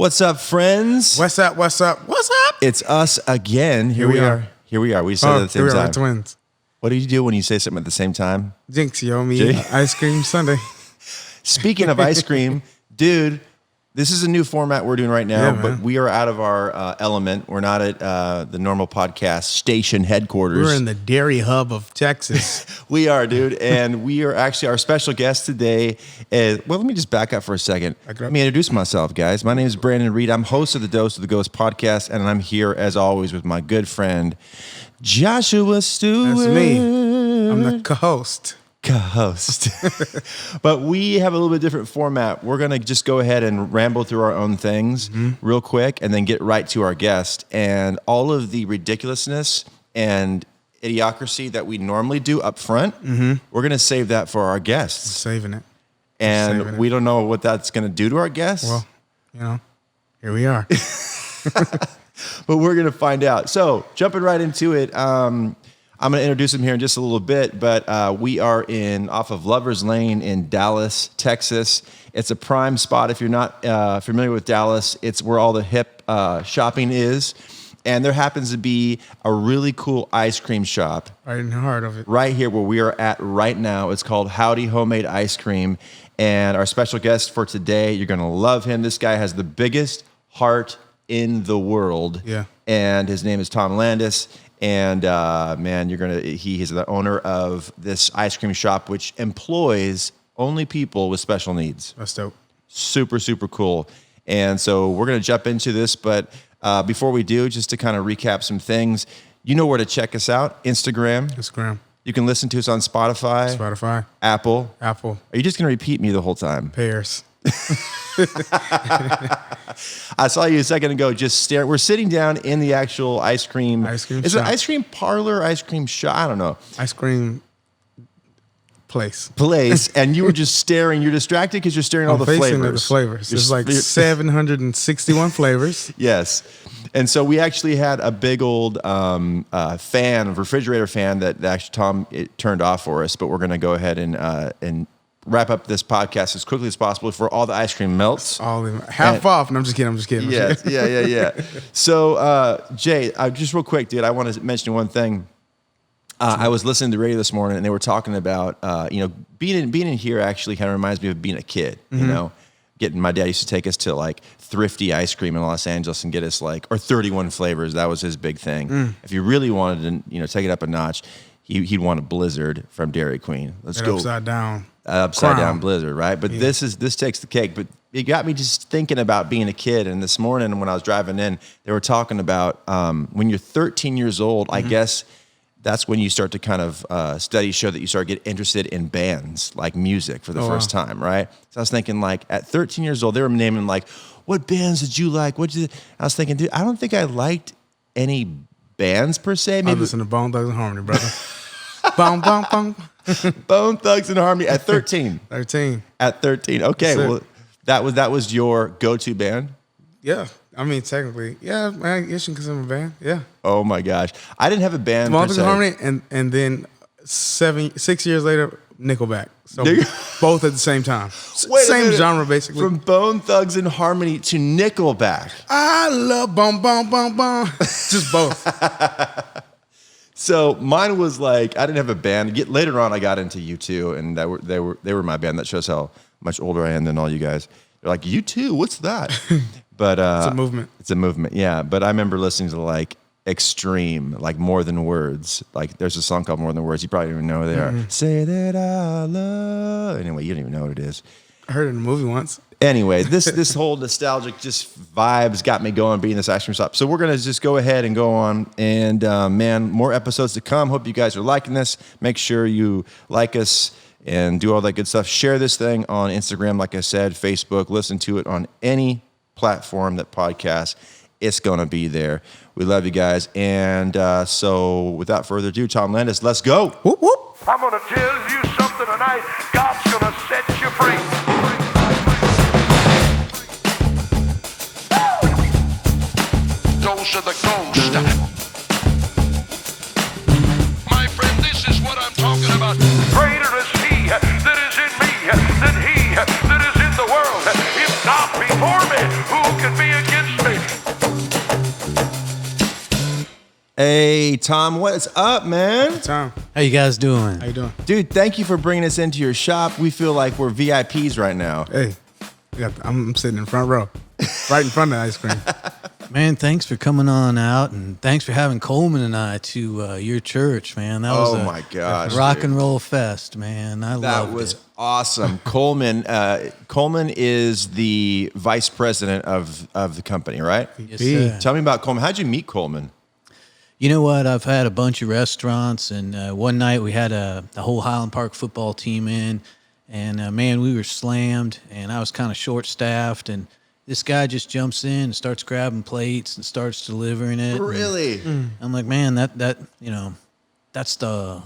What's up, friends? What's up? What's up? What's up? It's us again. Here we are. Here we are. We said it at the same time. We're twins. What do you do when you say something at the same time? Jinx, yo, me ice cream Sunday. Speaking of ice cream, dude, this is a new format we're doing right now, but we are out of our element. We're not at the normal podcast station headquarters. We're in the dairy hub of Texas. We are, dude. And we are actually, our special guest today is, well, let me just back up for a second. Let me introduce myself, guys. My name is Brandin Reed. I'm host of the Dose of the Ghost podcast, and I'm here, as always, with my good friend, Joshua Stewart. That's me. I'm the co-host. But we have a little bit different format. We're going to just go ahead and ramble through our own things real quick and then get right to our guest. And all of the ridiculousness and idiocracy that we normally do up front, we're going to save that for our guests. Saving it. And we don't know what that's going to do to our guests. Well, you know, here we are. But we're going to find out. So jumping right into it, I'm going to introduce him here in just a little bit, but we are off of Lover's Lane in Dallas, Texas. It's a prime spot. If you're not familiar with Dallas, it's where all the hip shopping is. And there happens to be a really cool ice cream shop. Right in the heart of it. Right here where we are at right now. It's called Howdy Homade Icecream. And our special guest for today, you're going to love him. This guy has the biggest heart in the world. Yeah. And his name is Tom Landis. And man, he is the owner of this ice cream shop, which employs only people with special needs. That's dope. Super, super cool. And so we're going to jump into this. But before we do, just to kind of recap some things, you know where to check us out. Instagram. You can listen to us on Spotify. Apple. Are you just going to repeat me the whole time? Pears. I saw you a second ago just staring. We're sitting down in the actual ice cream. Is it an ice cream parlor, ice cream shop? I don't know. Ice cream place. And you were just staring. You're distracted because you're staring at all the flavors. There's like 761 flavors. Yes. And so we actually had a big old refrigerator fan that actually Tom turned off for us, but we're going to go ahead and wrap up this podcast as quickly as possible before all the ice cream melts. Half off. No, I'm just kidding. Yeah. So, Jay, just real quick, dude, I want to mention one thing. I was listening to the radio this morning, and they were talking about, being in here actually kind of reminds me of being a kid, you know? My dad used to take us to like Thrifty ice cream in Los Angeles and get us or 31 flavors. That was his big thing. If you really wanted to, take it up a notch, he'd want a Blizzard from Dairy Queen. Let's go. Upside down Blizzard, right? But this takes the cake. But it got me just thinking about being a kid. And this morning when I was driving in, they were talking about when you're 13 years old, I guess that's when you start to kind of studies show that you start to get interested in bands, like music for the first time, right? So I was thinking at 13 years old, they were naming what bands did you like? I was thinking, dude, I don't think I liked any bands per se. Maybe I listen to Bone Thugs and Harmony, brother. Bong, bong, bong. Bone Thugs and Harmony at 13. At 13. Okay, well, that was your go-to band? Yeah. I mean, technically, yeah, I guess you can consider them a band. Yeah. Oh my gosh, I didn't have a band. Bone Thugs and Harmony, and then 6 years later, Nickelback. So both at the same time. Same genre, basically. From Bone Thugs and Harmony to Nickelback. I love bong, bong, bong, bong. Just both. So mine was I didn't have a band. Later on, I got into U2, and they were my band. That shows how much older I am than all you guys. They're like, U2, what's that? But it's a movement. It's a movement, yeah. But I remember listening to Extreme, More Than Words. There's a song called More Than Words. You probably don't even know who they are. Say that I love. Anyway, you don't even know what it is. I heard it in a movie once. Anyway, this whole nostalgic just vibes got me going being this ice cream shop. So we're going to just go ahead and go on. And man, more episodes to come. Hope you guys are liking this. Make sure you like us and do all that good stuff. Share this thing on Instagram, like I said, Facebook. Listen to it on any platform that podcasts. It's going to be there. We love you guys. And so without further ado, Tom Landis, let's go. Whoop, whoop. I'm going to tell you something tonight. God's going to set you free. Dose of the Ghost. My friend, this is what I'm talking about. Greater is he that is in me than he that is in the world. If not before me, who can be Hey, Tom, what is up, man? Tom, How you guys doing? how you doing? Dude, thank you for bringing us into your shop. We feel like we're VIPs right now. Hey, I'm sitting in front row, right in front of the ice cream. Man, thanks for coming on out, and thanks for having Coleman and I to your church, man. That was My gosh, rock dude. and roll fest, man. I That loved was it. awesome. Coleman is the vice president of the company, right? Yes, Hey. sir. Tell me about Coleman. How'd you meet Coleman? You know what? I've had a bunch of restaurants, and one night we had the whole Highland Park football team in, and man, we were slammed, and I was kind of short-staffed, and this guy just jumps in and starts grabbing plates and starts delivering it. Really? And I'm like, man, that's the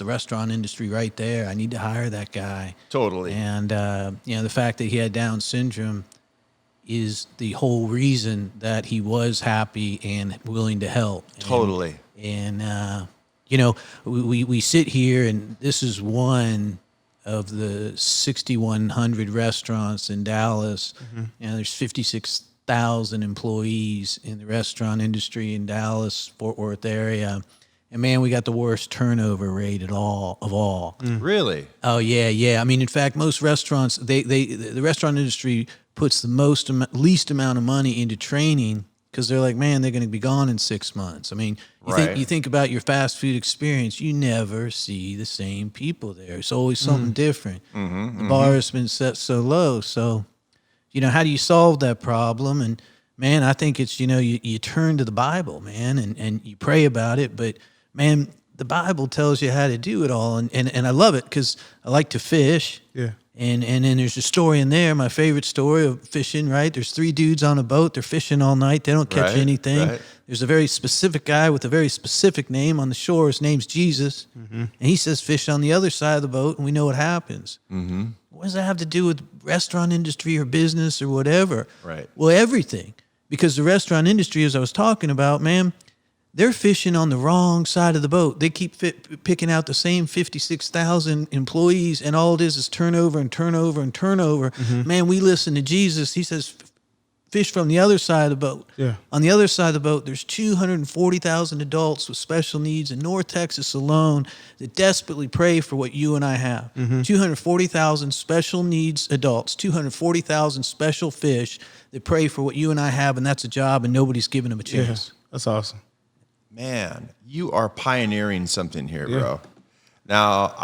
restaurant industry right there. I need to hire that guy. Totally. And the fact that he had Down syndrome is the whole reason that he was happy and willing to help. Totally. And we sit here, and this is one of the 6,100 restaurants in Dallas. There's 56,000 employees in the restaurant industry in Dallas, Fort Worth area. And man, we got the worst turnover rate of all. Really? Oh yeah. I mean, in fact, most restaurants, the restaurant industry puts the least amount of money into training because they're like, man, they're going to be gone in 6 months. I mean, you think about your fast food experience, you never see the same people there. It's always something different. The bar has been set so low. So, how do you solve that problem? And man, I think it's, you turn to the Bible, man, and you pray about it. But man, the Bible tells you how to do it all. And I love it because I like to fish. Yeah. And then there's a story in there, my favorite story of fishing, right? There's 3 dudes on a boat. They're fishing all night. They don't catch Right, anything. right. There's a very specific guy with a very specific name on the shore. His name's Jesus. And he says fish on the other side of the boat, and we know what happens. What does that have to do with restaurant industry or business or whatever? Right. Well, everything. Because the restaurant industry, as I was talking about, man, they're fishing on the wrong side of the boat. They keep picking out the same 56,000 employees, and all it is turnover and turnover and turnover. Man, we listen to Jesus. He says, fish from the other side of the boat. Yeah. On the other side of the boat, there's 240,000 adults with special needs in North Texas alone that desperately pray for what you and I have. 240,000 special needs adults, 240,000 special fish that pray for what you and I have, and that's a job, and nobody's giving them a Yeah. chance. That's awesome. Man, you are pioneering something here, Yeah. bro. Now,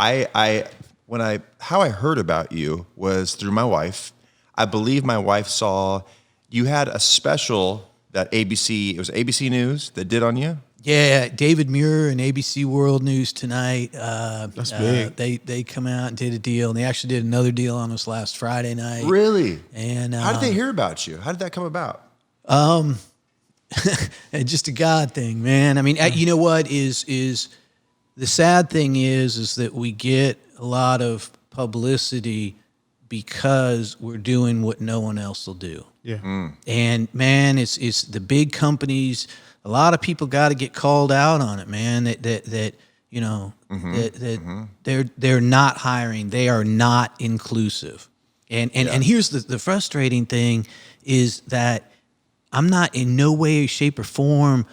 how I heard about you was through my wife. I believe my wife saw you had a special that it was ABC News that did on you. Yeah, David Muir and ABC World News Tonight. That's big. They come out and did a deal, and they actually did another deal on us last Friday night. Really? And How did they hear about you? How did that come about? Just a God thing, man. I mean, you know what is the sad thing is that we get a lot of publicity because we're doing what no one else will do. Yeah. And man, it's the big companies. A lot of people got to get called out on it, man. That they're not hiring. They are not inclusive. And here's the frustrating thing is that I'm not in no way, shape, or form,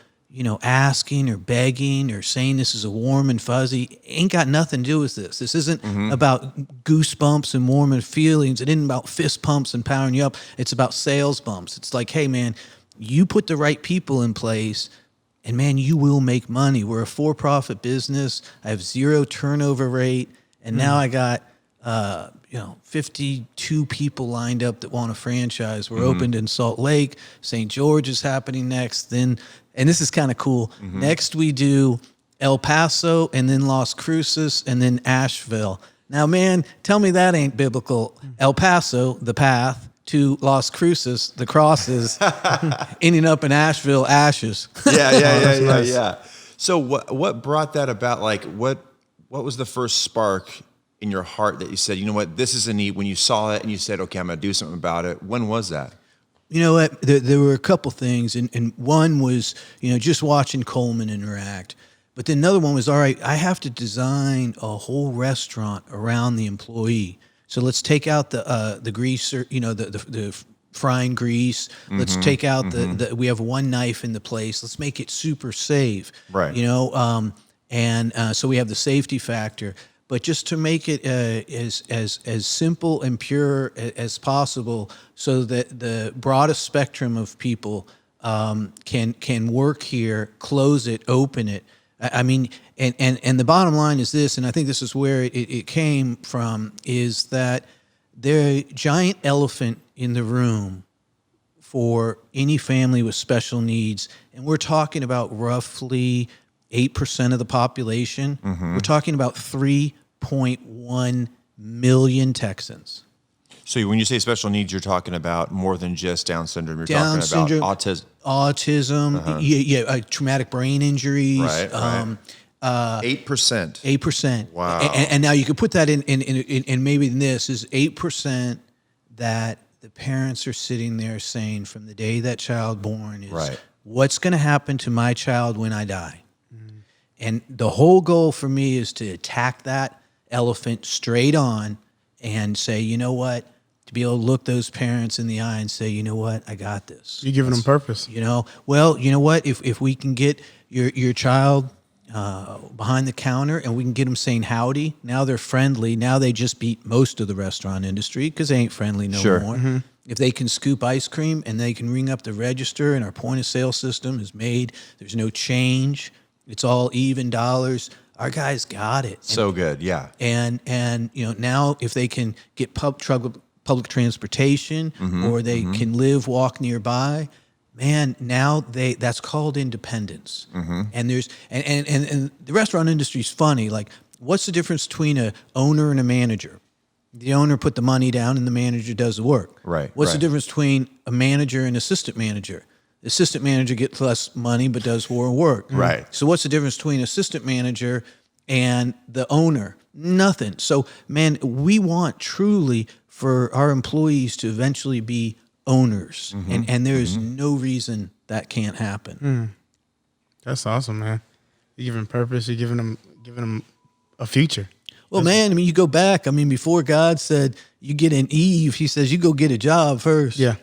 asking or begging or saying this is a warm and fuzzy. Ain't got nothing to do with this. This isn't about goosebumps and warm and feelings. It isn't about fist pumps and powering you up. It's about sales bumps. It's like, hey, man, you put the right people in place, and man, you will make money. We're a for-profit business. I have 0 turnover rate, and now I got 52 people lined up that want a franchise. We're opened in Salt Lake. St. George is happening next. Then, and this is kind of cool. Next we do El Paso, and then Las Cruces, and then Asheville. Now, man, tell me that ain't biblical. El Paso, the path, to Las Cruces, the crosses, ending up in Asheville, ashes. Yeah. So what brought that about? Like, what was the first spark in your heart that you said, you know what, this is a need? When you saw it and you said, okay, I'm going to do something about it. When was that? You know what? There were a couple things, and one was, just watching Coleman interact. But then another one was, all right, I have to design a whole restaurant around the employee. So let's take out the greaser, the frying grease. Let's take out the we have one knife in the place. Let's make it super safe. Right. You know, so we have the safety factor. But just to make it as simple and pure as possible, so that the broadest spectrum of people can work here, close it, open it. I mean, and the bottom line is this, and I think this is where it came from, is that the giant elephant in the room for any family with special needs, and we're talking about roughly 8% of the population. We're talking about 3.1 million Texans. So when you say special needs, you're talking about more than just Down syndrome. You're Down talking syndrome, about autism, traumatic brain injuries. Right. 8%. 8%. Wow. And now you could put that in maybe this is 8% that the parents are sitting there saying from the day that child born is, Right. what's going to happen to my child when I die? And the whole goal for me is to attack that elephant straight on and say, you know what? To be able to look those parents in the eye and say, you know what? I got this. You're giving them purpose. You know, well, you know what? If we can get your child behind the counter and we can get them saying howdy, now they're friendly. Now they just beat most of the restaurant industry because they ain't friendly no Sure. more. If they can scoop ice cream and they can ring up the register and our point of sale system is made, there's no change. It's all even dollars. Our guys got it. So good, yeah. And you know, now if they can get public transportation or they can walk nearby, man, now that's called independence. And there's and the restaurant industry is funny. Like, what's the difference between a owner and a manager? The owner put the money down and the manager does the work. Right. What's the right. difference between a manager and assistant manager? The assistant manager gets less money but does more work. Right. So what's the difference between assistant manager and the owner? Nothing. So, man, we want truly for our employees to eventually be owners, and there's no reason that can't happen. That's awesome, man. You're giving purpose. You're giving them a future. Well, man, I mean, you go back. I mean, before God said you get an Eve, he says you go get a job first. Yeah.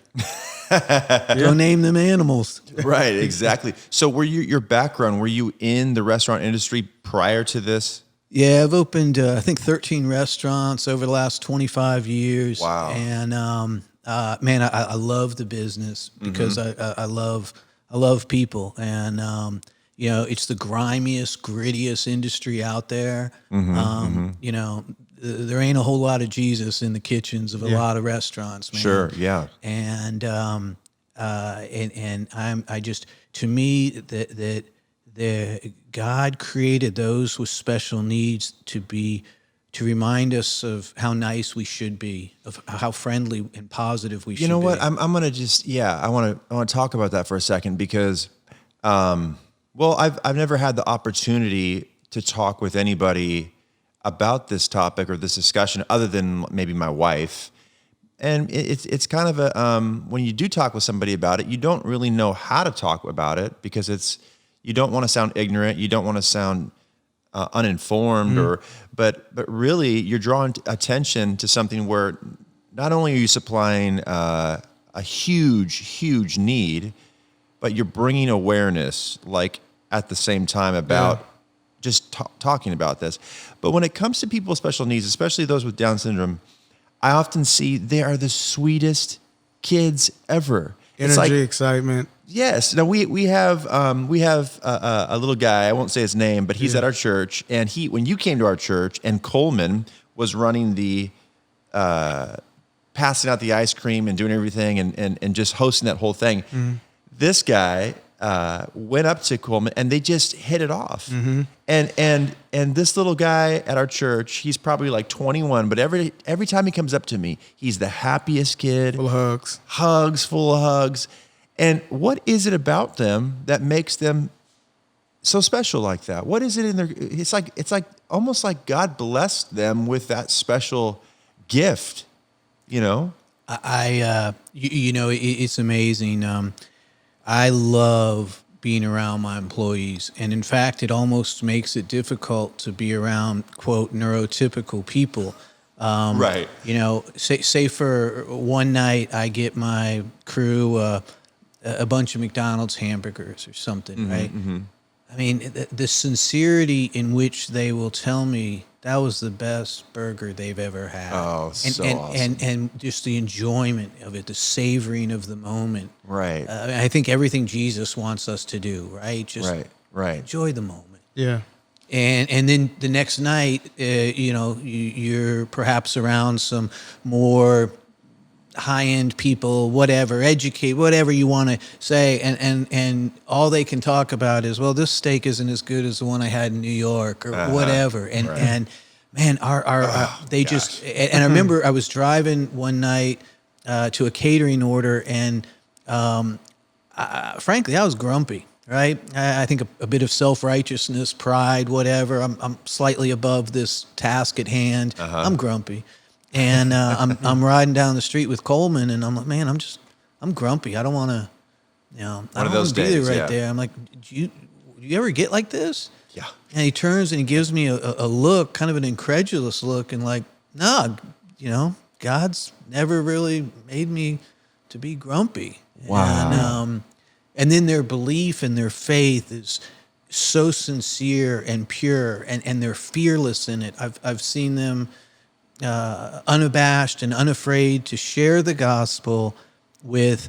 Go name them animals. Right, exactly. So were your background, were you in the restaurant industry prior to this? Yeah, I've opened, I think, 13 restaurants over the last 25 years. Wow. And, man, I love the business because I love people. And, you know, it's the grimiest, grittiest industry out there. You know, there ain't a whole lot of Jesus in the kitchens of a lot of restaurants, man. Sure, yeah. And I just, to me, that God created those with special needs to remind us of how nice we should be, of how friendly and positive we should be. You know what? I'm gonna just I want to talk about that for a second because, well, I've never had the opportunity to talk with anybody about this topic or this discussion other than maybe my wife. And it's kind of a when you do talk with somebody about it, you don't really know how to talk about it because you don't want to sound ignorant, you don't want to sound uninformed, but really you're drawing attention to something where not only are you supplying a huge need, but you're bringing awareness, like at the same time about just talking about this. But when it comes to people with special needs, especially those with Down syndrome, I often see they are the sweetest kids ever. Energy, excitement. Yes. Now we have a little guy. I won't say his name, but he's at our church. And when you came to our church, and Coleman was running the passing out the ice cream and doing everything, and just hosting that whole thing. This guy went up to Coleman, and they just hit it off. And this little guy at our church, he's probably like 21, but every time he comes up to me, he's the happiest kid. Full of hugs, full of hugs. And what is it about them that makes them so special like that? What is it in their? It's like almost like God blessed them with that special gift. You know, you know, it's amazing. I love being around my employees, and in fact, it almost makes it difficult to be around quote neurotypical people Right. You know, say for one night I get my crew a bunch of McDonald's hamburgers or something, right? I mean, the sincerity in which they will tell me that was the best burger they've ever had. Oh, so awesome. And just the enjoyment of it, the savoring of the moment. Right. I think everything Jesus wants us to do, right? Just Right. enjoy the moment. Yeah. And then the next night, you know, you're perhaps around some more high-end people, whatever, educate, whatever you want to say, and all they can talk about is, well, this steak isn't as good as the one I had in New York or whatever. And man, they just, and I remember I was driving one night to a catering order, and frankly, I was grumpy. Right, I think a bit of self-righteousness, pride, whatever. I'm slightly above this task at hand. I'm grumpy, and I'm riding down the street with Coleman, and I'm like, man, I'm grumpy. I don't want to, you know, I don't want to be there right there. I'm like, do you ever get like this? Yeah. And he turns and he gives me a look, kind of an incredulous look, and like, nah, you know, God's never really made me to be grumpy. Wow. And then their belief and their faith is so sincere and pure, and they're fearless in it. I've seen them unabashed and unafraid to share the gospel with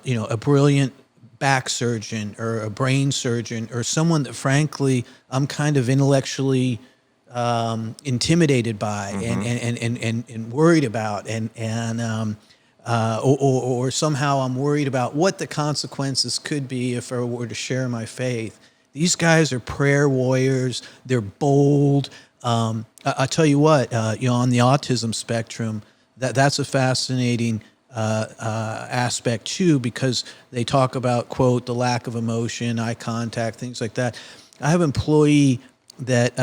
you know, a brilliant back surgeon or a brain surgeon or someone that frankly I'm kind of intellectually intimidated by and worried about or somehow I'm worried about what the consequences could be if I were to share my faith. These guys are prayer warriors. They're bold. I'll tell you what, you know, on the autism spectrum, that's a fascinating aspect too, because they talk about, quote, the lack of emotion, eye contact, things like that. I have an employee that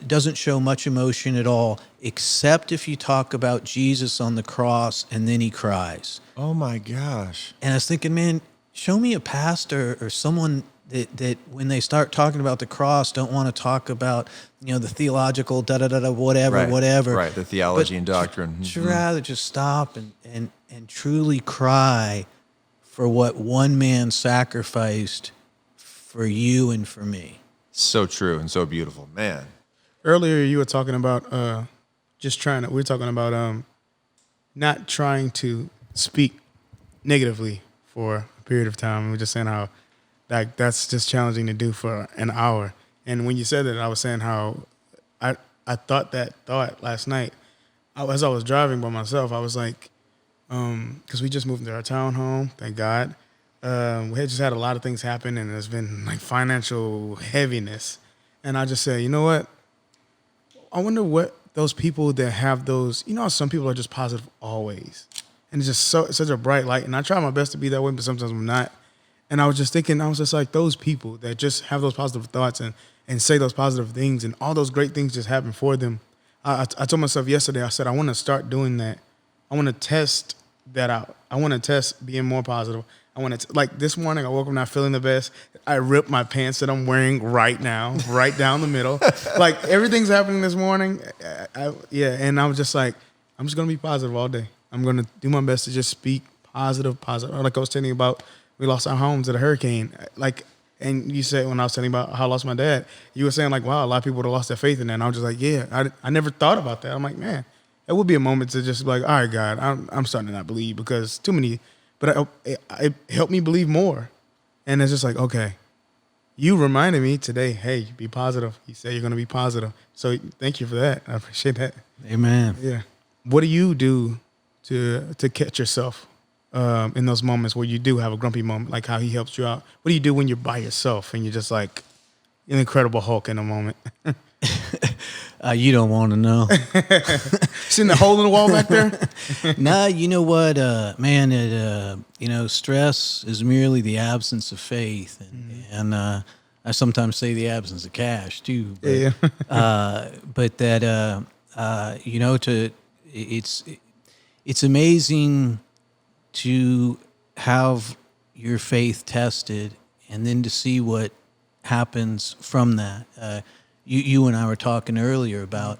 doesn't show much emotion at all, except if you talk about Jesus on the cross and then he cries. Oh my gosh. And I was thinking, man, show me a pastor or someone that when they start talking about the cross don't want to talk about, you know, the theological whatever. Right, the theology and doctrine. But rather just stop and truly cry for what one man sacrificed for you and for me. So true and so beautiful, man. Earlier, you were talking about we were talking about not trying to speak negatively for a period of time. We were just saying how that's just challenging to do for an hour. And when you said that, I was saying how I thought that thought last night. As I was driving by myself, I was like, because we just moved into our townhome, thank God. We had just had a lot of things happen, and there's been like financial heaviness. And I just said, you know what? I wonder what those people that have those, you know, some people are just positive always. And it's just such a bright light. And I try my best to be that way, but sometimes I'm not. And I was just thinking, I was just like, those people that just have those positive thoughts and say those positive things and all those great things just happen for them. I told myself yesterday, I said, I want to start doing that. I want to test that out. I want to test being more positive. I want to, like this morning, I woke up not feeling the best. I ripped my pants that I'm wearing right now, right down the middle. Like everything's happening this morning. And I was just like, I'm just going to be positive all day. I'm going to do my best to just speak positive. Like I was telling you about, we lost our homes at a hurricane. Like, and you said when I was telling you about how I lost my dad, you were saying like, wow, a lot of people would have lost their faith in that. And I was just like, yeah, I never thought about that. I'm like, man, it would be a moment to just be like, all right, God, I'm starting to not believe because too many. But it helped me believe more. And it's just like, okay, you reminded me today, hey, be positive. You said you're going to be positive. So thank you for that. I appreciate that. Amen. Yeah. What do you do to catch yourself in those moments where you do have a grumpy moment, like how he helps you out? What do you do when you're by yourself and you're just like an Incredible Hulk in a moment? You don't want to know. Seeing the hole in the wall back there? Nah, you know what, man, you know, stress is merely the absence of faith. And I sometimes say the absence of cash too. But, Yeah. But that, you know, it's amazing to have your faith tested and then to see what happens from that. You and I were talking earlier about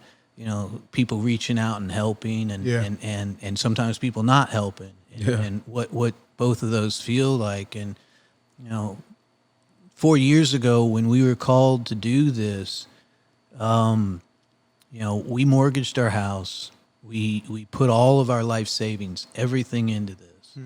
people reaching out and helping, and Yeah. and sometimes people not helping, and, Yeah. and what both of those feel like. And 4 years ago when we were called to do this, we mortgaged our house. We put all of our life savings, everything into this.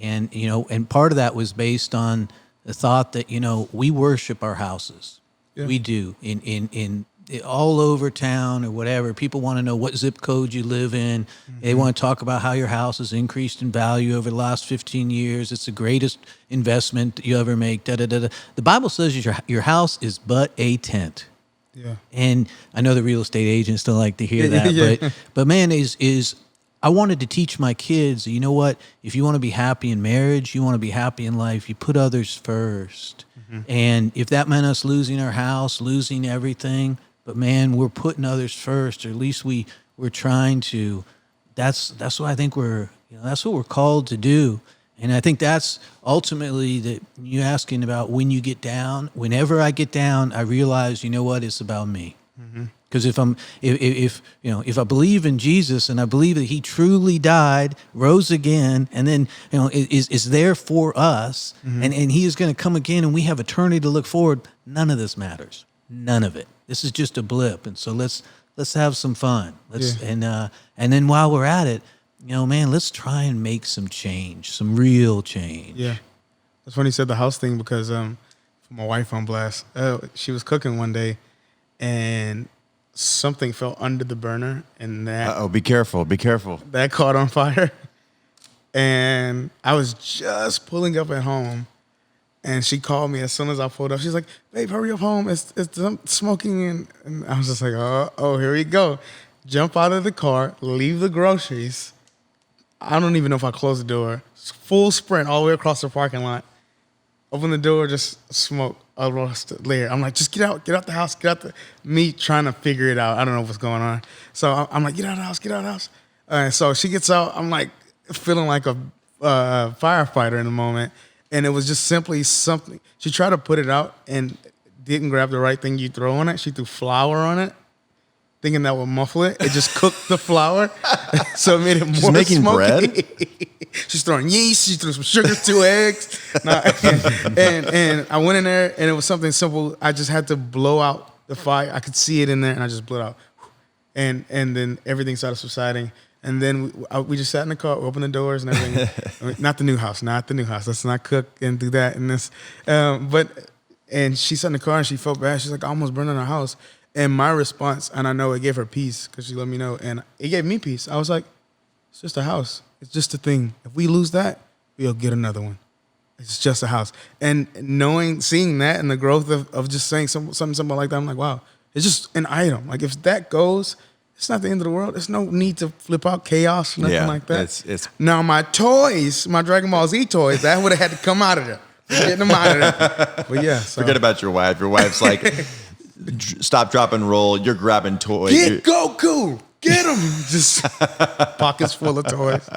And part of that was based on the thought that, we worship our houses. Yeah. We do in all over town or whatever. People want to know what zip code you live in. They want to talk about how your house has increased in value over the last 15 years. It's the greatest investment that you ever make. Da, da, da, da. The Bible says your house is but a tent. Yeah. And I know the real estate agents don't like to hear that, Yeah. but man, is I wanted to teach my kids, you know what? If you want to be happy in marriage, you want to be happy in life, you put others first. And if that meant us losing our house, losing everything, but man, we're putting others first, or at least we're trying to. That's what I think that's what we're called to do. And I think that's ultimately that you asking about when you get down. Whenever I get down, I realize, it's about me. Because if I believe in Jesus and I believe that He truly died, rose again, and then is there for us, and He is going to come again, and we have eternity to look forward. None of this matters. None of it. This is just a blip, and so let's have some fun. And then while we're at it, let's try and make some change, some real change. Yeah. That's funny you said the house thing, because for my wife on blast, she was cooking one day and something fell under the burner, and Be careful. that caught on fire. And I was just pulling up at home, and she called me as soon as I pulled up. She's like, "Babe, hurry up home. It's smoking." And I was just like, oh, here we go. Jump out of the car, leave the groceries. I don't even know if I closed the door. Full sprint all the way across the parking lot. Open the door, just smoke across the layer. I'm like, just get out the house, me trying to figure it out. I don't know what's going on. So I'm like, get out of the house. So she gets out. I'm like feeling like a firefighter in the moment. And it was just simply something. She tried to put it out and didn't grab the right thing you throw on it. She threw flour on it, thinking that would muffle it. It just cooked the flour, so it made it more She's making smoky. bread? She's throwing yeast. She threw some sugar, 2 eggs. And I went in there, and it was something simple. I just had to blow out the fire. I could see it in there, and I just blew it out. And then everything started subsiding. And then we just sat in the car, opened the doors and everything. Not the new house. Let's not cook and do that and this. And she sat in the car and she felt bad. She's like, I almost burned down our house. And my response, and I know it gave her peace because she let me know, and it gave me peace. I was like, it's just a house. It's just a thing. If we lose that, we'll get another one. It's just a house. And seeing that and the growth of just saying something simple like that, I'm like, wow, it's just an item. Like if that goes, it's not the end of the world. There's no need to flip out chaos, nothing like that. It's Now my toys, my Dragon Ball Z toys, that would have had to come out of there. We're getting them out of there. But yeah. So. Forget about your wife. Your wife's like, stop, drop, and roll. You're grabbing toys. Get Goku. Get him. Just pockets full of toys.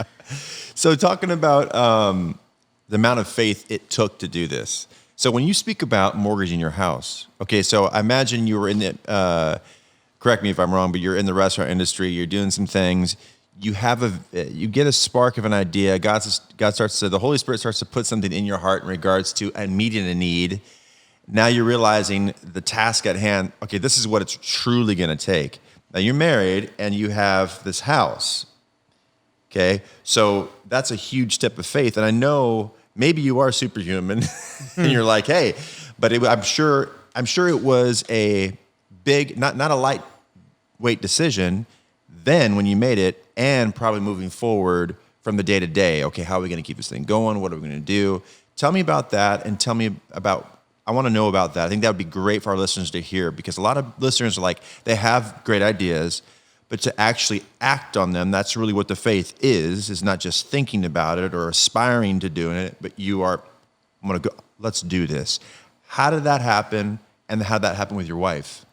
So talking about the amount of faith it took to do this. So when you speak about mortgaging your house, okay, so I imagine you were in the, correct me if I'm wrong, but you're in the restaurant industry, you're doing some things, you get a spark of an idea, the Holy Spirit starts to put something in your heart in regards to meeting a need. Now you're realizing the task at hand, okay, this is what it's truly going to take. Now you're married and you have this house, okay? So that's a huge step of faith. And I know maybe you are superhuman and you're like, hey, but I'm sure it was a big, not a lightweight decision then when you made it, and probably moving forward from the day to day. Okay, how are we going to keep this thing going? What are we going to do? Tell me about that, and tell me about, I want to know about that. I think that would be great for our listeners to hear, because a lot of listeners are like, they have great ideas, but to actually act on them, that's really what the faith is not just thinking about it or aspiring to doing it, but I'm going to go, let's do this. How did that happen, and how did that happen with your wife?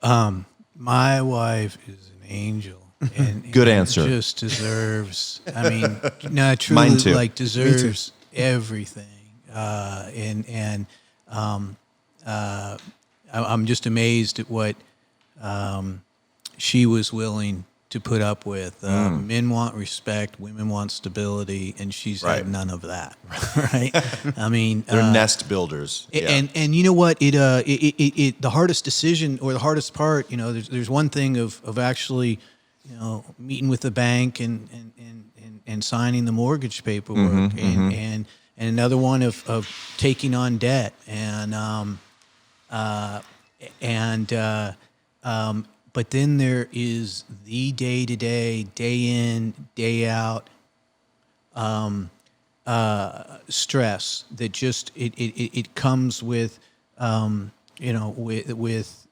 My wife is an angel. And Good answer. Just deserves. I mean, no, truly, Mine too. like deserves everything. I'm just amazed at what, she was willing to put up with. Men want respect, women want stability, and she's Right. had none of that. Right? I mean, They're nest builders. Yeah. and you know what? It the hardest decision or the hardest part, there's one thing of actually, meeting with the bank and signing the mortgage paperwork, and another one of taking on debt, but then there is the day-to-day, day in, day out stress that just it comes with with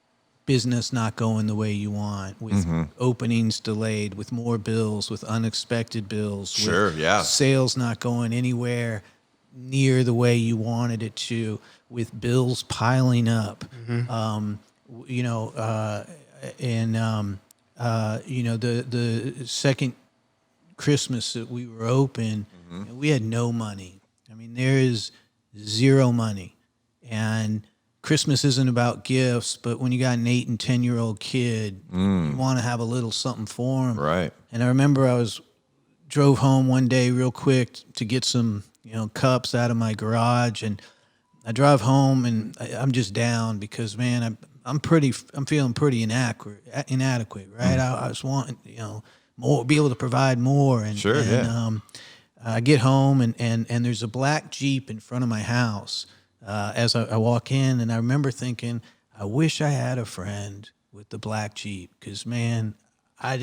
business not going the way you want, with openings delayed, with more bills, with unexpected bills, Sure, with yeah. sales sales not going anywhere near the way you wanted it to, with bills piling up. The second Christmas that we were open, we had no money. I mean, there is zero money. And Christmas isn't about gifts, but when you got an 8 and 10-year-old kid, you want to have a little something for them. Right. And I remember drove home one day real quick to get some, cups out of my garage, and I drive home and I'm just down because, man, I'm feeling pretty inadequate, right? I was wanting, more, be able to provide more. And, Sure, yeah. I get home and there's a black Jeep in front of my house as I walk in, and I remember thinking, I wish I had a friend with the black Jeep, because, man, I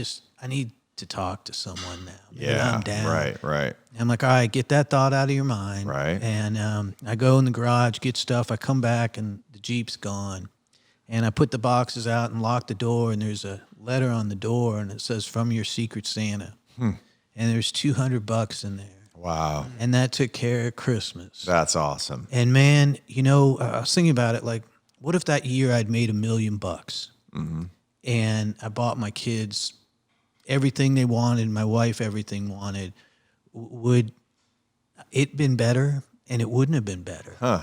need to talk to someone now. Man, Yeah. I'm down. Right. And I'm like, all right, get that thought out of your mind. Right. And I go in the garage, get stuff. I come back and the Jeep's gone. And I put the boxes out and lock the door, and there's a letter on the door, and it says, "From your Secret Santa." And there's $200 in there. Wow. And that took care of Christmas. That's awesome. And, man, I was thinking about it, like, what if that year I'd made $1 million and I bought my kids everything they wanted, my wife everything wanted? Would it been better? And it wouldn't have been better. Huh.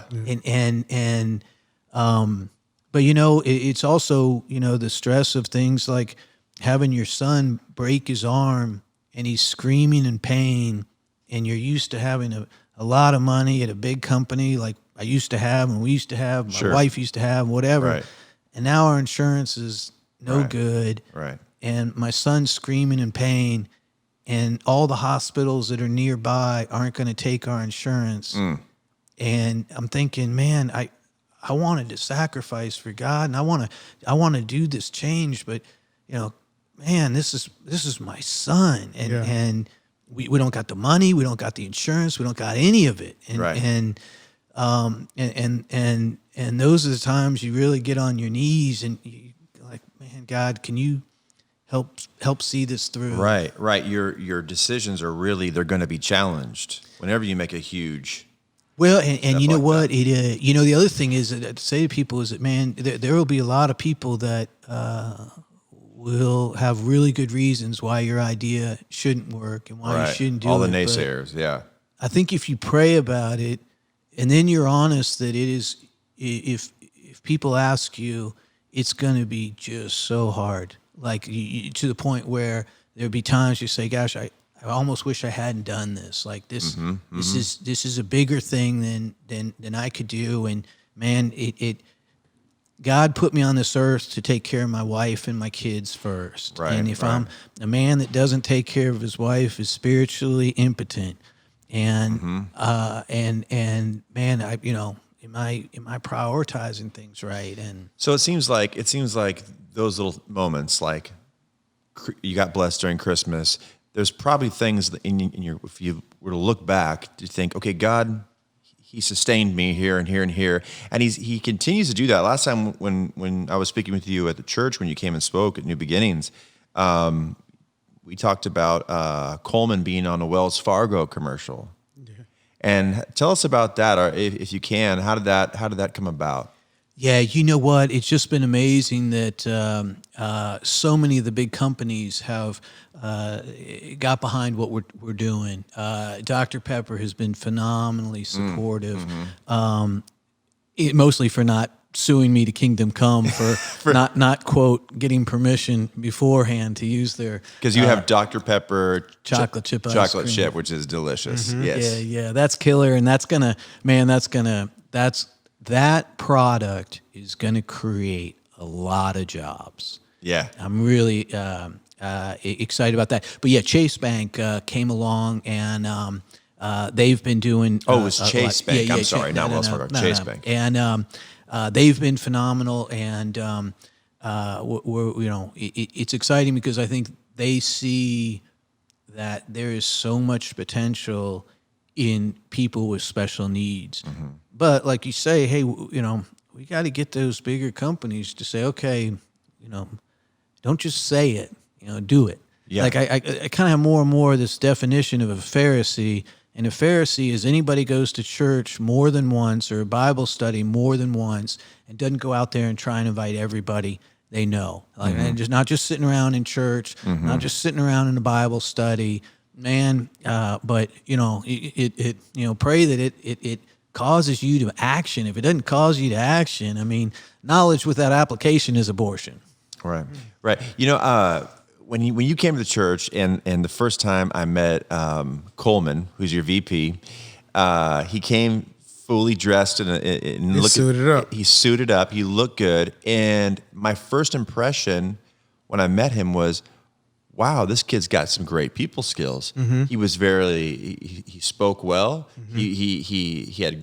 But it's also the stress of things like having your son break his arm and he's screaming in pain, and you're used to having a lot of money at a big company like I used to have, and we used to have, my Sure. wife used to have, whatever. Right. And now our insurance is no Right. good. Right. And my son's screaming in pain, and all the hospitals that are nearby aren't going to take our insurance. And I'm thinking, man, I wanted to sacrifice for God, and I want to do this change, but man, this is my son, and we don't got the money, we don't got the insurance, we don't got any of it, and Right. and those are the times you really get on your knees and you like, man, God, can you help see this through? Right. Your decisions are really, they're going to be challenged whenever you make a huge. Well, and you know like what? The other thing is that to say to people is that, man, there will be a lot of people that will have really good reasons why your idea shouldn't work and why you shouldn't do it. All the But naysayers. Yeah. I think if you pray about it, and then you're honest that it is, if people ask you, it's going to be just so hard, like to the point where there'd be times you say, "Gosh, I almost wish I hadn't done this. Like this is a bigger thing than I could do." And, man, God put me on this earth to take care of my wife and my kids first. Right, And if right. I'm a man that doesn't take care of his wife is spiritually impotent. And man, am I prioritizing things right? And So it seems like those little moments, like you got blessed during Christmas. There's probably things that in your, if you were to look back, to think, okay, God, He sustained me here and here and here, and He continues to do that. Last time when I was speaking with you at the church, when you came and spoke at New Beginnings, we talked about Coleman being on a Wells Fargo commercial. Yeah. And tell us about that, or if you can, how did that come about? yeah, you know what? It's just been amazing that so many of the big companies have got behind what we're doing. Dr. Pepper has been phenomenally supportive, mostly for not suing me to Kingdom Come for not quote getting permission beforehand to use their Because you have Dr. Pepper chocolate chip ice chocolate cream. chip, which is delicious. Yes. Yeah, that's killer, and that product is gonna create a lot of jobs. Yeah. I'm really excited about that. But yeah, Chase Bank came along and they've been doing. Oh, it was Chase Bank. I'm sorry, not Wells Fargo. Chase Bank. And they've been phenomenal. And it's exciting because I think they see that there is so much potential in people with special needs. Mm-hmm. But like you say, hey, we got to get those bigger companies to say, okay, don't just say it, do it. Yeah. Like I kind of have more and more this definition of a Pharisee. And a Pharisee is anybody goes to church more than once or a Bible study more than once and doesn't go out there and try and invite everybody they know. Like and just not just sitting around in church, not just sitting around in a Bible study, man. But pray that it causes you to action. If it doesn't cause you to action, I mean, knowledge without application is abortion. Right. When you came to the church and the first time I met Coleman, who's your VP, he came fully dressed and suited up. He suited up. He looked good. And my first impression when I met him was, wow, this kid's got some great people skills. Mm-hmm. He was he spoke well. Mm-hmm.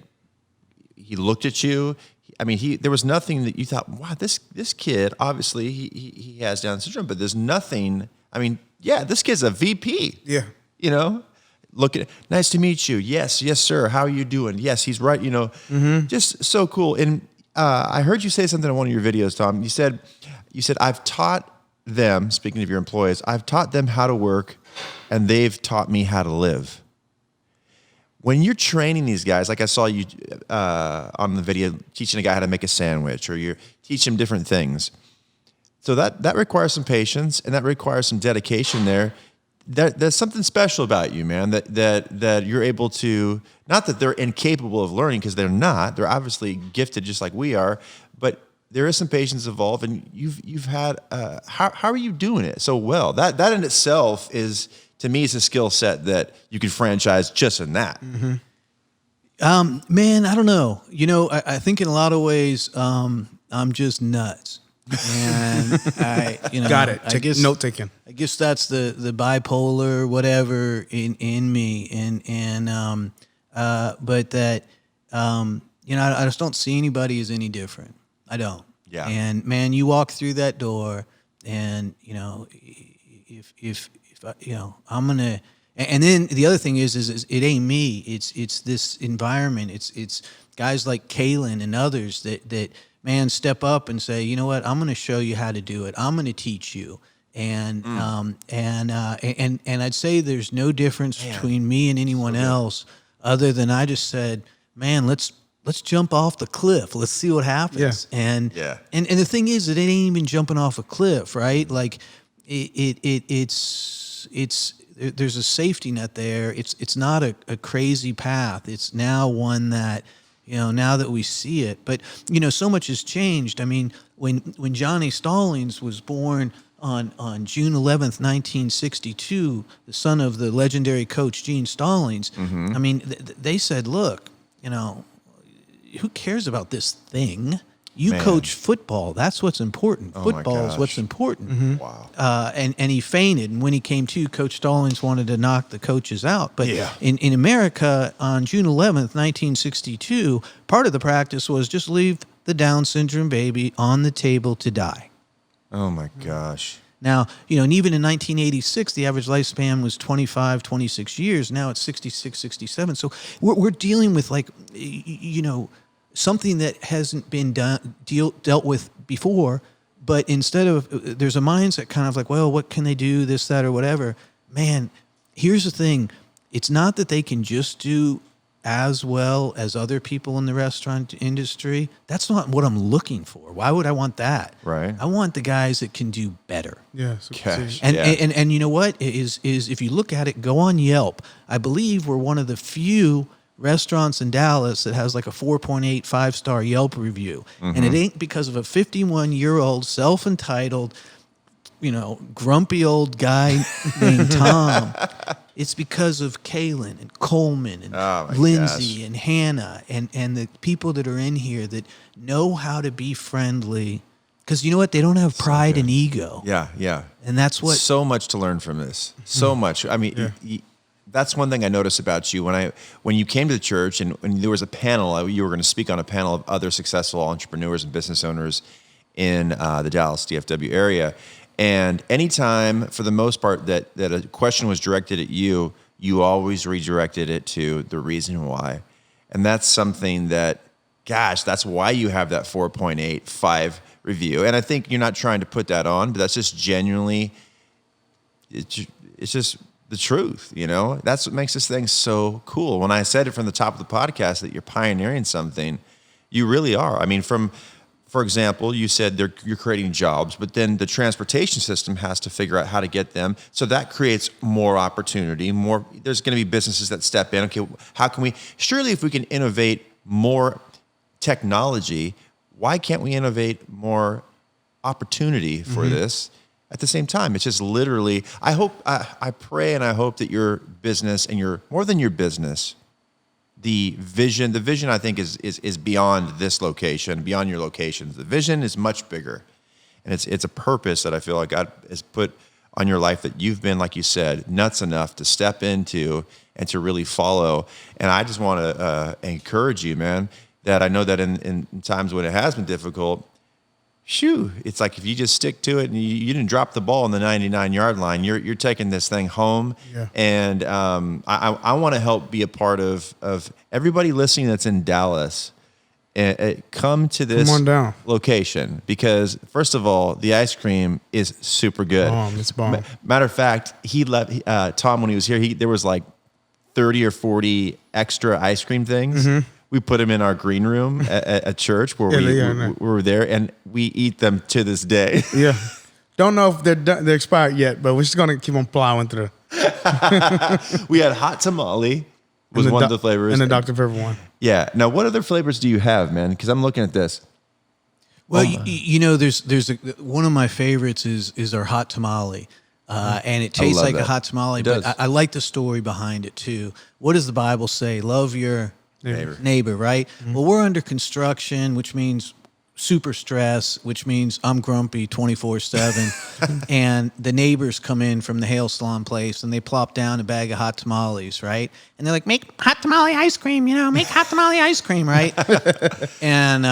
He looked at you. I mean, there was nothing that you thought, wow, this kid, obviously he has Down syndrome, but there's nothing. I mean, yeah, this kid's a VP. Yeah. Look at it. Nice to meet you. Yes, sir. How are you doing? Yes, he's right. Just so cool. And I heard you say something in one of your videos, Tom. You said, I've taught them, speaking of your employees, I've taught them how to work and they've taught me how to live. When you're training these guys, like I saw you on the video, teaching a guy how to make a sandwich, or you're teaching him different things. So that requires some patience and that requires some dedication there. There's something special about you, man, that you're able to, not that they're incapable of learning, because they're not. They're obviously gifted just like we are, but there is some patience involved, and you've had, how are you doing it so well? That in itself is, to me, it's a skill set that you could franchise just in that. Mm-hmm. Man, I don't know. I think in a lot of ways, I'm just nuts. And got it. Note taking. I guess that's the bipolar, whatever in me. But that, I just don't see anybody as any different. I don't. Yeah. And man, you walk through that door and, if I'm going to, and then the other thing is it ain't me. It's this environment. It's guys like Kalen and others that man, step up and say, you know what, I'm going to show you how to do it. I'm going to teach you. And I'd say there's no difference between me and anyone else other than I just said, man, let's jump off the cliff. Let's see what happens. Yeah. And the thing is, it ain't even jumping off a cliff, right? Like it's there's a safety net there. It's not a crazy path. It's now one that, now that we see it, but so much has changed. I mean, when Johnny Stallings was born on June 11th, 1962, the son of the legendary coach Gene Stallings, mm-hmm. I mean, they said, look, who cares about this thing? You coach football. That's what's important. Football is what's important. Mm-hmm. Wow. And he fainted. And when he came to, Coach Stallings wanted to knock the coaches out. But in America, on June 11th, 1962, part of the practice was just leave the Down syndrome baby on the table to die. Oh, my gosh. Now, and even in 1986, the average lifespan was 25, 26 years. Now it's 66, 67. So we're dealing with, something that hasn't been dealt with before, but instead of, there's a mindset kind of like, well, what can they do, this, that, or whatever. Man, here's the thing. It's not that they can just do as well as other people in the restaurant industry. That's not what I'm looking for. Why would I want that? Right. I want the guys that can do better. Yeah. And you know what is if you look at it, go on Yelp. I believe we're one of the few restaurants in Dallas that has like a 4.8 5-star Yelp review. And it ain't because of a 51-year-old self-entitled, grumpy old guy named Tom. It's because of Kaylin and Coleman and Lindsay and Hannah and the people that are in here that know how to be friendly. Because you know what? They don't have pride and ego. Yeah, yeah. And that's what... So much to learn from this. So much. I mean, that's one thing I noticed about you. When you came to the church and when there was a panel, you were going to speak on a panel of other successful entrepreneurs and business owners in the Dallas DFW area. And anytime, for the most part, that a question was directed at you, you always redirected it to the reason why. And that's something that, gosh, that's why you have that 4.85 review. And I think you're not trying to put that on, but that's just genuinely, it's just the truth, That's what makes this thing so cool. When I said it from the top of the podcast that you're pioneering something, you really are. I mean, for example, you said you're creating jobs, but then the transportation system has to figure out how to get them. So that creates more opportunity, there's going to be businesses that step in. Okay, how can surely if we can innovate more technology, why can't we innovate more opportunity for this at the same time? It's just literally, I pray and I hope that your business and more than your business, the vision I think is beyond this location, beyond your locations. The vision is much bigger. And it's a purpose that I feel like God has put on your life that you've been, like you said, nuts enough to step into and to really follow. And I just want to encourage you, man, that I know that in times when it has been difficult, it's like if you just stick to it and you didn't drop the ball on the 99-yard line, you're taking this thing home. Yeah. And I want to help be a part of everybody listening that's in Dallas. Come to this location because, first of all, the ice cream is super good. It's bomb. Matter of fact, he left Tom when he was here. There was like 30 or 40 extra ice cream things. We put them in our green room at church where we were there, and we eat them to this day. Yeah. Don't know if they're expired yet, but we're just going to keep on plowing through. We had hot tamale was one of the flavors. And the Dr. Pepper one. Yeah. Now, what other flavors do you have, man? Because I'm looking at this. Well, there's one of my favorites is our hot tamale. And it tastes like a hot tamale, but I like the story behind it too. What does the Bible say? Love your neighbor, right? Well, we're under construction, which means super stress, which means I'm grumpy 24/7. And the neighbors come in from the hail salon place and they plop down a bag of hot tamales, right? And they're like, make hot tamale ice cream, make hot tamale ice cream, right? And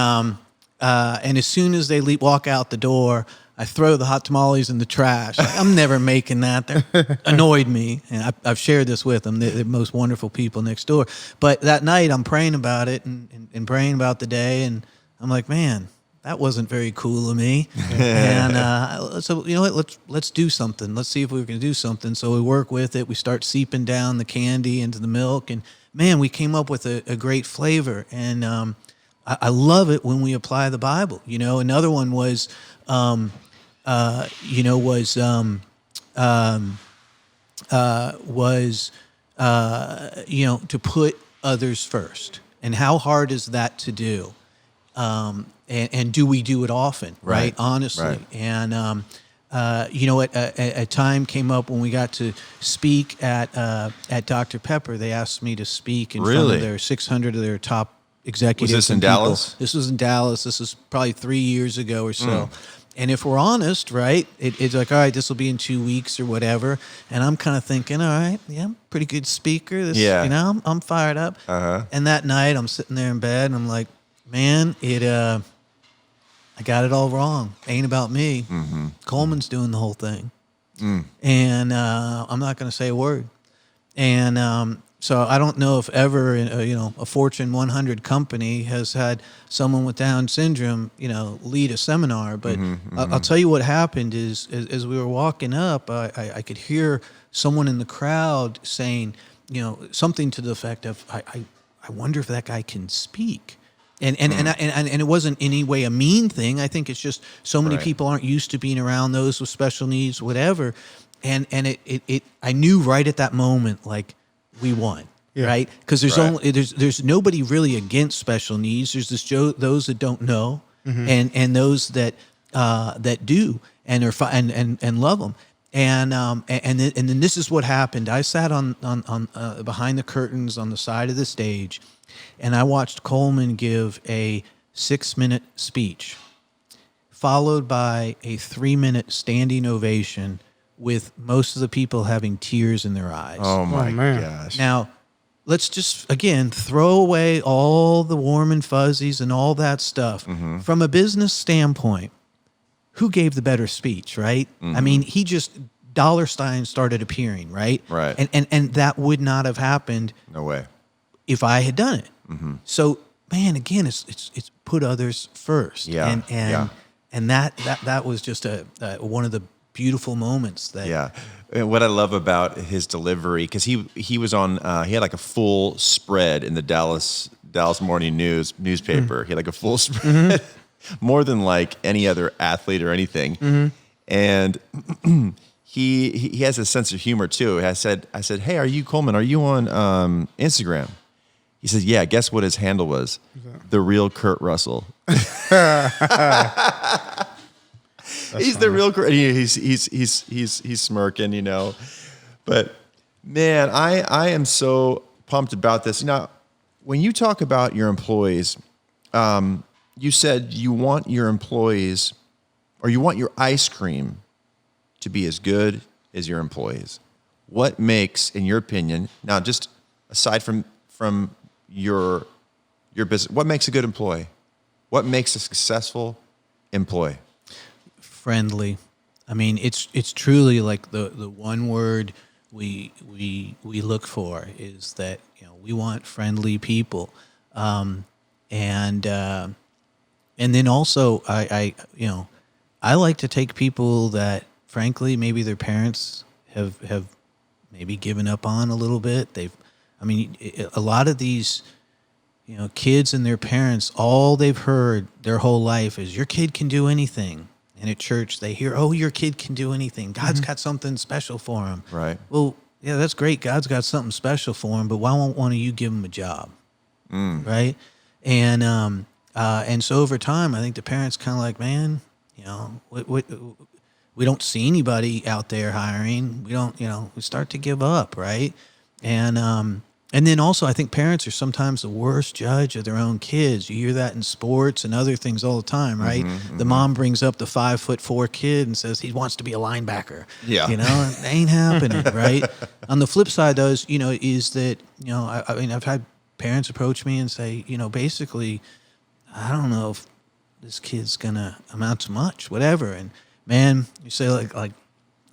as soon as they walk out the door, I throw the hot tamales in the trash. I'm never making that. That annoyed me. And I've shared this with them. They're the most wonderful people next door. But that night I'm praying about it and praying about the day. And I'm like, man, that wasn't very cool of me. And so, you know what, let's do something. Let's see if we can do something. So we work with it. We start seeping down the candy into the milk. And man, we came up with a great flavor. And I love it when we apply the Bible. Another one was... to put others first. And how hard is that to do? And do we do it often? Right. Honestly. Right. And, a time came up when we got to speak at Dr. Pepper. They asked me to speak in front of their 600 of their top executives. Was this in Dallas? This was in Dallas. This was probably 3 years ago or so. And if we're honest, right, it's like, all right, this will be in 2 weeks or whatever. And I'm kind of thinking, all right, yeah, I'm a pretty good speaker. I'm fired up. And that night I'm sitting there in bed and I'm like, man, I got it all wrong. Ain't about me. Coleman's doing the whole thing. And I'm not going to say a word. And so I don't know if ever, a Fortune 100 company has had someone with Down syndrome, lead a seminar. But I'll tell you what happened is as we were walking up, I could hear someone in the crowd saying, something to the effect of, I wonder if that guy can speak. And it wasn't in any way a mean thing. I think it's just so many people aren't used to being around those with special needs, whatever. And I knew right at that moment, like, we won. Yeah. right? Because there's Right. only there's nobody really against special needs. There's those that don't know, and those that do and are and love them. And then this is what happened. I sat on behind the curtains on the side of the stage, and I watched Coleman give a 6-minute speech, followed by a 3-minute standing ovation, with most of the people having tears in their eyes. Oh my man. gosh. Now, let's just, again, throw away all the warm and fuzzies and all that stuff. From a business standpoint, who gave the better speech, right? I mean, he just, dollar signs started appearing, right? Right. And that would not have happened No way. if I had done it. So, man, again, it's put others first. Yeah, yeah. And that was just one of the beautiful moments that Yeah. And what I love about his delivery, because he was on, he had like a full spread in the Dallas Morning newspaper. He had like a full spread, more than like any other athlete or anything. And he has a sense of humor too. I said, hey, are you Coleman? Are you on Instagram? He says, yeah. Guess what his handle was? The real Kurt Russell. He's the real Kurt. He's smirking, you know. But man, I am so pumped about this. Now, when you talk about your employees, you said you want your employees, or you want your ice cream to be as good as your employees. What makes, in your opinion, now just aside from your business, what makes a good employee? What makes a successful employee? friendly. I mean, it's truly like the one word we look for is that, you know, we want friendly people, and then also I like to take people that frankly maybe their parents have maybe given up on a little bit. A lot of these, you know, kids and their parents, all they've heard their whole life is your kid can do anything. And at church, they hear, oh, your kid can do anything. God's got something special for him. Right. Well, yeah, that's great. God's got something special for him, but why won't one of you give him a job? Right? And so over time, I think the parents kind of like, man, you know, we don't see anybody out there hiring. We don't, you know, we start to give up, right? And then also, I think parents are sometimes the worst judge of their own kids. You hear that in sports and other things all the time, right? The mom brings up the 5'4" kid and says he wants to be a linebacker. Yeah. You know, it ain't happening, right? On the flip side, though, is that, you know, I mean, I've had parents approach me and say, you know, basically, I don't know if this kid's gonna amount to much, whatever. And man, you say like, all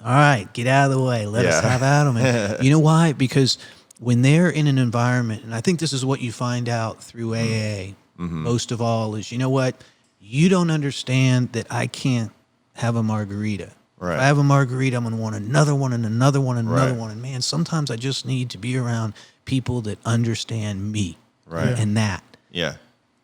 right, get out of the way, let us have at them. And you know why? Because when they're in an environment, and I think this is what you find out through AA, most of all, is, you know what? You don't understand that I can't have a margarita. Right. If I have a margarita, I'm going to want another one and another one and another Right. one. And man, sometimes I just need to be around people that understand me. Right. And that. Yeah.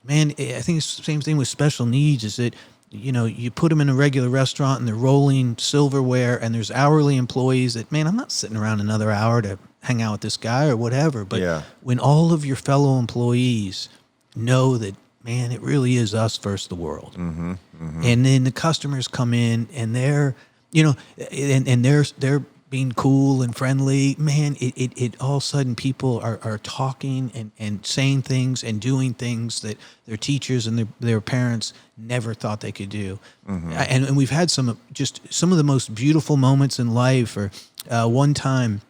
Man, I think it's the same thing with special needs is that, you know, you put them in a regular restaurant and they're rolling silverware and there's hourly employees that, man, I'm not sitting around another hour to hang out with this guy or whatever. But when all of your fellow employees know that, man, it really is us versus the world. And then the customers come in and they're, you know, and they're being cool and friendly, man, it all of a sudden people are talking and saying things and doing things that their teachers and their parents never thought they could do. And we've had some of the most beautiful moments in life. Or one time,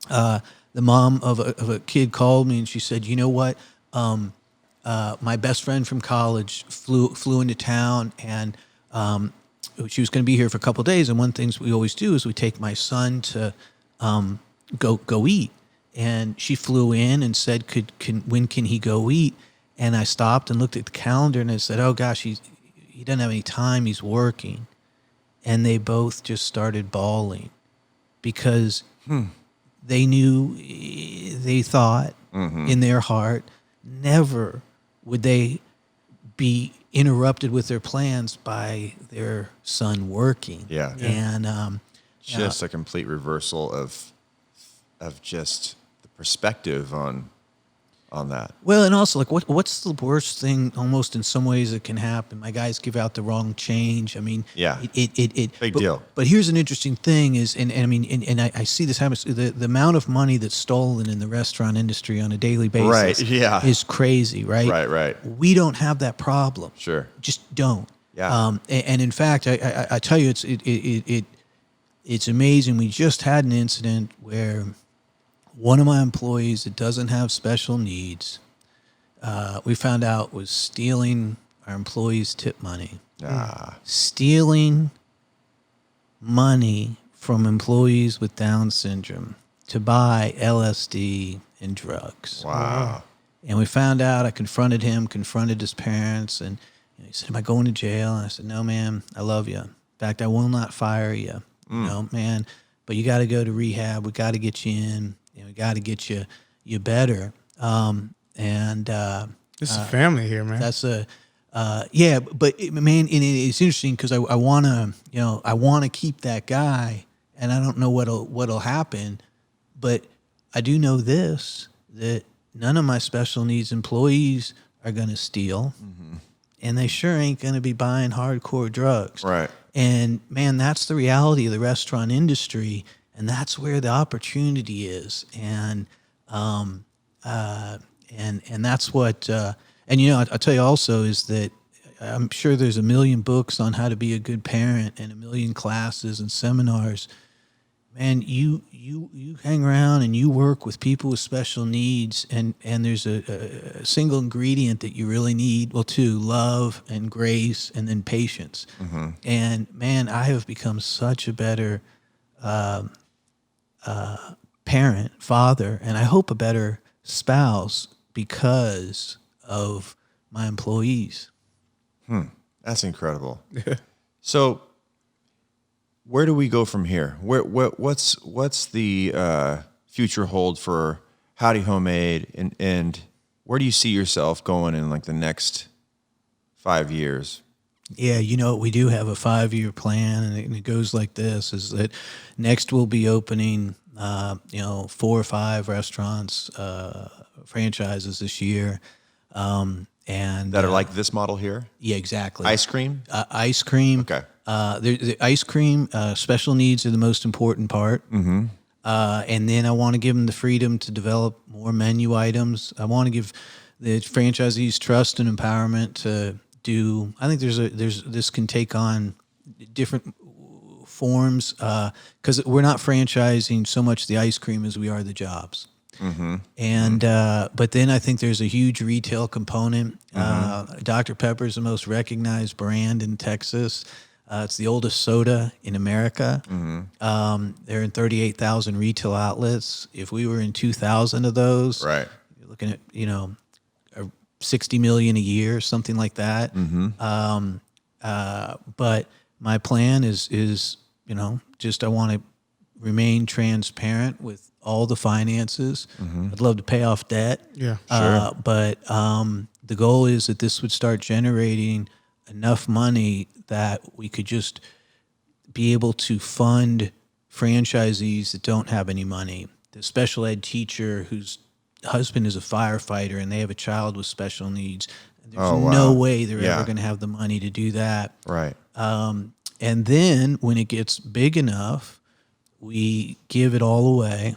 the mom of a kid called me and she said, you know what? My best friend from college flew into town and she was going to be here for a couple of days. And one of the things we always do is we take my son to go eat. And she flew in and said, when can he go eat? And I stopped and looked at the calendar and I said, oh gosh, he doesn't have any time. He's working. And they both just started bawling because they knew, they thought in their heart, never would they be interrupted with their plans by their son working. Yeah. And Just a complete reversal of just the perspective on that. Well, and also, like, what's the worst thing, almost in some ways, that can happen? My guys give out the wrong change. I mean, Yeah. Big deal. But here's an interesting thing: is and I mean, and I see this happen. The amount of money that's stolen in the restaurant industry on a daily basis, Right, yeah. is crazy, right? Right. We don't have that problem. Sure. Just don't. Yeah. And in fact, I tell you, it's amazing. We just had an incident where one of my employees that doesn't have special needs, we found out was stealing our employees' tip money. Stealing money from employees with Down syndrome to buy LSD and drugs. Wow. And we found out, I confronted him, confronted his parents, and he said, am I going to jail? And I said, no, man, I love you. In fact, I will not fire you. You know, man, but you got to go to rehab. We got to get you in. We got to get you better. This is family here, man. That's yeah, but man, it's interesting because I want to keep that guy, and I don't know what'll happen, but I do know this, that none of my special needs employees are going to steal, and they sure ain't going to be buying hardcore drugs. Right. And man, that's the reality of the restaurant industry, and that's where the opportunity is. And that's what. And I'll tell you also is that I'm sure there's a million books on how to be a good parent and a million classes and seminars. Man, you hang around and you work with people with special needs, and there's a single ingredient that you really need. Well, two: love and grace, and then patience. And man, I have become such a better parent, father, and I hope a better spouse because of my employees. That's incredible. So, where do we go from here? What's the future hold for Howdy Homade, and where do you see yourself going in like the next 5 years? Yeah, we do have a 5-year plan, and it goes like this: is that next we'll be opening 4 or 5 restaurants, franchises this year. And That are like this model here? Yeah, exactly. Ice cream? Ice cream. Okay. The ice cream, special needs are the most important part. And then I want to give them the freedom to develop more menu items. I want to give the franchisees trust and empowerment to do. I think this can take on different forms because we're not franchising so much the ice cream as we are the jobs. And but then I think there's a huge retail component. Dr. Pepper is the most recognized brand in Texas. It's the oldest soda in America. They're in 38,000 retail outlets. If we were in 2,000 of those, Right. you're looking at 60 million a year, something like that. But my plan is just I want to remain transparent with all the finances. I'd love to pay off debt. Yeah, sure. But the goal is that this would start generating enough money that we could just be able to fund franchisees that don't have any money. The special ed teacher whose husband is a firefighter and they have a child with special needs. There's no way they're ever going to have the money to do that. Right. And then when it gets big enough, we give it all away,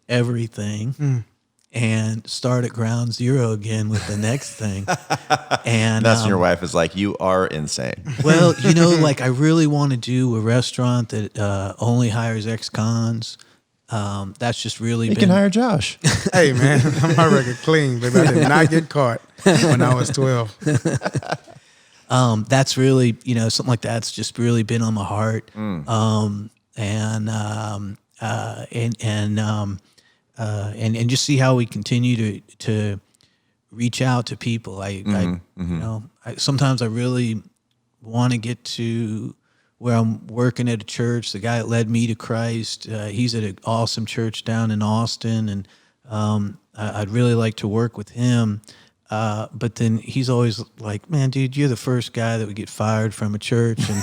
everything, and start at ground zero again with the next thing. And That's when your wife is like, you are insane. well, I really want to do a restaurant that only hires ex-cons. That's just really You can hire Josh. Hey, man, my record clean, baby. I did not get caught when I was 12. That's really, something like that's just really been on my heart. And just see how we continue to reach out to people. Sometimes I really want to get to where I'm working at a church. The guy that led me to Christ, he's at an awesome church down in Austin, and I'd really like to work with him. But then he's always like, man, dude, you're the first guy that would get fired from a church. And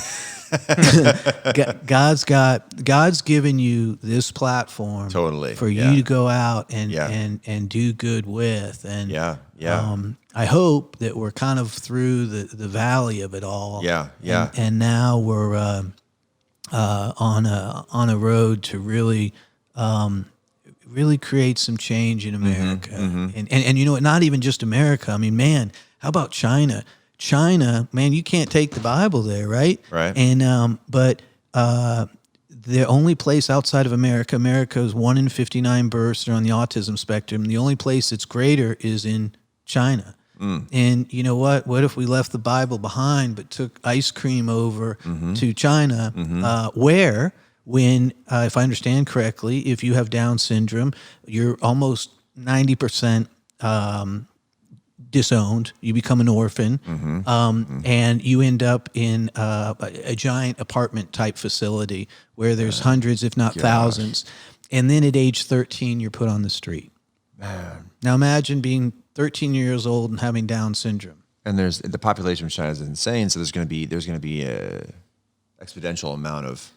God's given you this platform Totally. for you to go out and do good with. And I hope that we're kind of through the valley of it all. And now we're on a road to really create some change in America. And you know what, not even just America. I mean, man, how about China? China, man, you can't take the Bible there, right? Right. And but the only place outside of America is 1 in 59 births are on the autism spectrum. The only place that's greater is in China. And you know what? What if we left the Bible behind but took ice cream over to China, where, when, if I understand correctly, if you have Down syndrome, you're almost 90% disowned. You become an orphan, and you end up in a giant apartment type facility where there's hundreds, if not thousands. And then at age 13, you're put on the street. Man. Now imagine being 13 years old and having Down syndrome. And there's the population of China is insane, so there's going to be a exponential amount of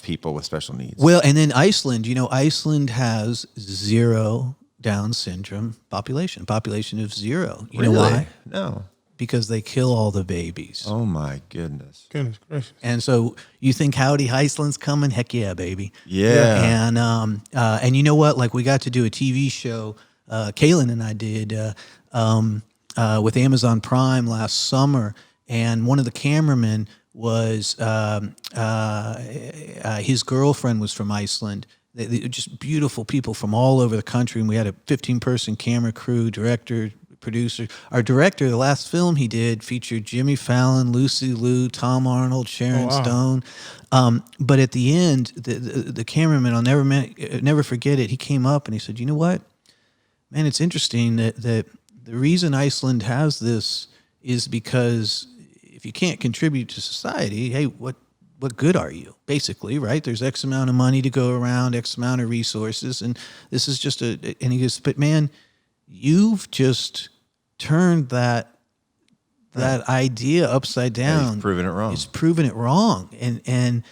people with special needs. Well, and then Iceland, Iceland has 0 Down syndrome population of 0. You know why? No. Because they kill all the babies. Oh my goodness. Goodness gracious. And so you think Howdy Iceland's coming? Heck yeah, baby. Yeah. And you know what? Like, we got to do a TV show, Kaylin and I did, with Amazon Prime last summer, and one of the cameramen was his girlfriend was from Iceland. They just beautiful people from all over the country, and we had a 15-person camera crew, director, producer. Our director, the last film he did, featured Jimmy Fallon, Lucy Liu, Tom Arnold, Sharon Stone. But at the end, the cameraman, I'll never forget it, he came up and he said, you know what? Man, it's interesting that the reason Iceland has this is because if you can't contribute to society, hey, what good are you? Basically, right? There's X amount of money to go around, X amount of resources, and this is just and he goes, but man, you've just turned that idea upside down. He's proven it wrong. It's proven it wrong, and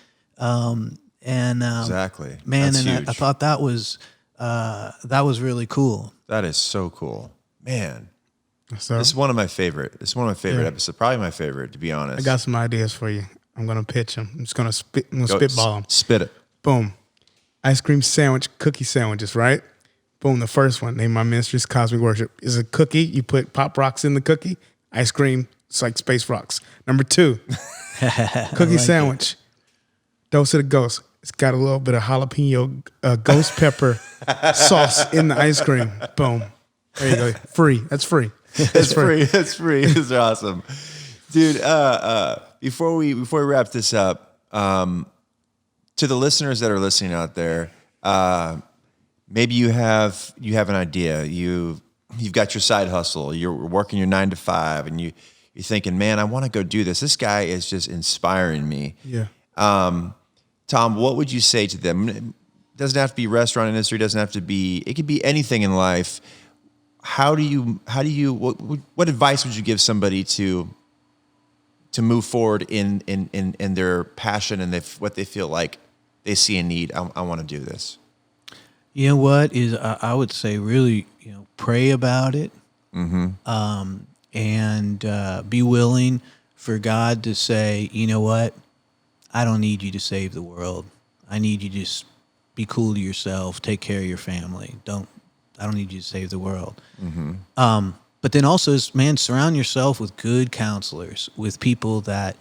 exactly, man. That's and huge. I thought that was really cool. That is so cool, man. So, This is one of my favorite. Episodes. Probably my favorite, to be honest. I got some ideas for you. I'm gonna pitch them. I'm just gonna spitball them. Spit it. Boom. Ice cream sandwich, cookie sandwiches, right? Boom. The first one, Name My Mistress, Cosmic Worship, is a cookie. You put pop rocks in the cookie. Ice cream, it's like space rocks. Number 2, cookie sandwich. Dose of the Ghost. It's got a little bit of jalapeno ghost pepper sauce in the ice cream. Boom. There you go. Free. That's free. That's free. That's free. This is awesome, dude. Before we wrap this up, to the listeners that are listening out there, maybe you have an idea. You've got your side hustle. You're working your 9 to 5, and you're thinking, man, I want to go do this. This guy is just inspiring me. Yeah. Tom, what would you say to them? It doesn't have to be restaurant industry. Doesn't have to be. It could be anything in life. What advice would you give somebody to move forward in their passion and what they feel like they see a need? I want to do this. You know what is I would say really, pray about it, and be willing for God to say, you know what, I don't need you to save the world. I need you to just be cool to yourself, take care of your family. I don't need you to save the world. But then also, surround yourself with good counselors, with people that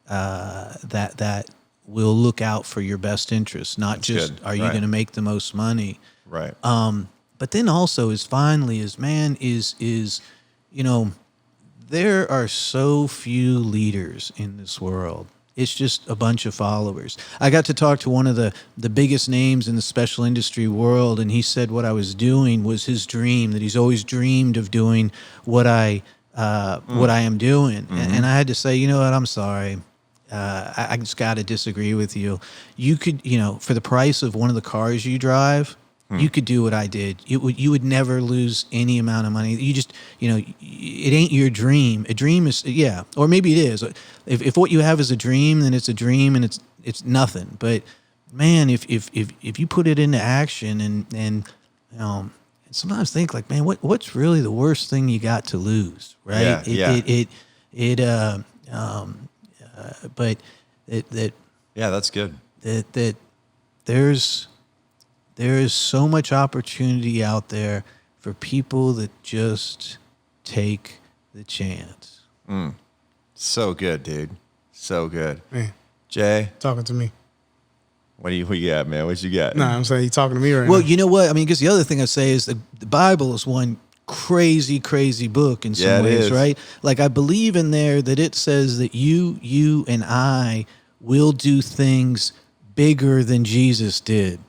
that will look out for your best interests, not That's just good. are you Right. going to make the most money. Right. But then also there are so few leaders in this world. It's just a bunch of followers. I got to talk to one of the biggest names in the special industry world, and he said what I was doing was his dream, that he's always dreamed of doing what I am doing. And I had to say, you know what, I'm sorry. I just got to disagree with you. You could, for the price of one of the cars you drive, you could do what I did. You would never lose any amount of money. You just, it ain't your dream. A dream is, yeah, or maybe it is. If what you have is a dream, then it's a dream and it's nothing. But man, if you put it into action and sometimes think like, man, what's really the worst thing you got to lose, right? But that's good. That there is so much opportunity out there for people that just take the chance. So good, dude. So good. Man, Jay, talking to me. what you got, man? What you got? Nah, I'm saying you talking to me right now. Well, you know what? I mean, because the other thing I say is the Bible is one crazy, crazy book in some ways, right? Like I believe in there that it says that you and I will do things bigger than Jesus did.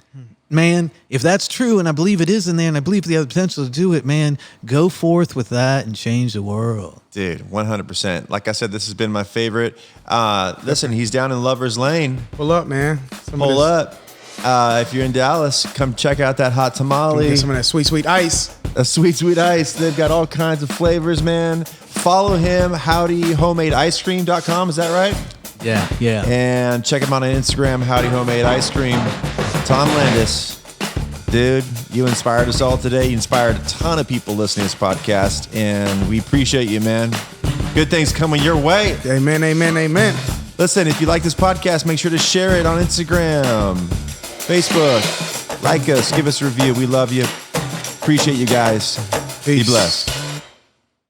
Man, if that's true, and I believe it is in there, and I believe they have the potential to do it, man, go forth with that and change the world. Dude, 100%. Like I said, this has been my favorite. Listen, he's down in Lover's Lane. Pull up, man. Pull up. If you're in Dallas, come check out that hot tamale. Get some of that sweet, sweet ice. A sweet, sweet ice. They've got all kinds of flavors, man. Follow him, howdyhomadeicecream.com. Is that right? Yeah. And check him out on Instagram, Howdy Homade Ice Cream. Tom Landis, dude, you inspired us all today. You inspired a ton of people listening to this podcast, and we appreciate you, man. Good things coming your way. Amen, amen, amen. Listen, if you like this podcast, make sure to share it on Instagram, Facebook. Like us, give us a review. We love you. Appreciate you guys. Peace. Be blessed.